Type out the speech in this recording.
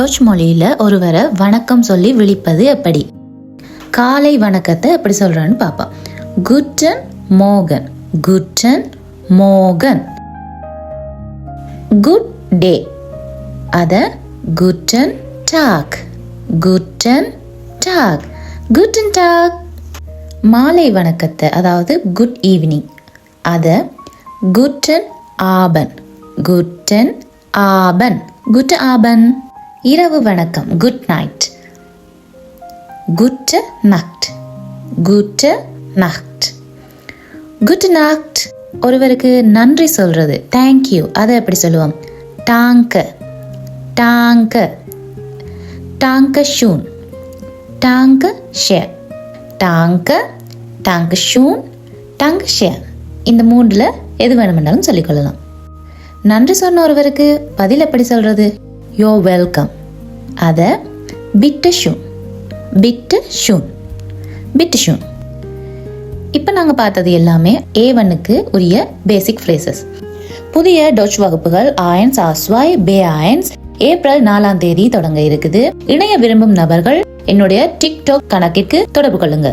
Touch மொழியில ஒருவரை வணக்கம் சொல்லி விழிப்பது எப்படி? காலை வணக்கத்தை எப்படி சொல்றான்னு பாப்போம். குட்டன் மோகன், குட்டன் மோகன். குட் டே அத குட்டன் டாக், குட்டன் டாக், குட்டன் டாக். மாலை வணக்கத்தை அதாவது குட் ஈவினிங் அத குட்டன் ஆபன், குட்டன் ஆபன், குட் ஆபன். இரவு வணக்கம் good night, good night, good night, good night. ஒருவருக்கு நன்றி சொல்றது தேங்க்யூ அதை எப்படி சொல்லுவோம்? டாங்க, டாங்க, டாங்க ஷூன், டாங்க ஷேர், டாங்க, டாங்க ஷூன், டாங்க ஷேர். இந்த மூணுல எது வேணுமென்றாலும் சொல்லிக்கொள்ளலாம். நன்றி சொன்ன ஒருவருக்கு பதில் எப்படி சொல்றது? யோ வெல்கம் அத பிட்டு ஷூன், பிட்டு ஷூன், பிட்டு ஷூன். இப்போ நாங்கள் பார்த்தது எல்லாமே A1க்கு உரிய பேசிக் ஃப்ரேசஸ். புதிய டச் வகுப்புகள் ஆயன்ஸ் ஆஸ்வாய் பே ஆயன்ஸ் ஏப்ரல் 4 தொடங்க இருக்குது. இணைய விரும்பும் நபர்கள் என்னுடைய டிக்டாக் கணக்கிற்கு தொடர்பு கொள்ளுங்க.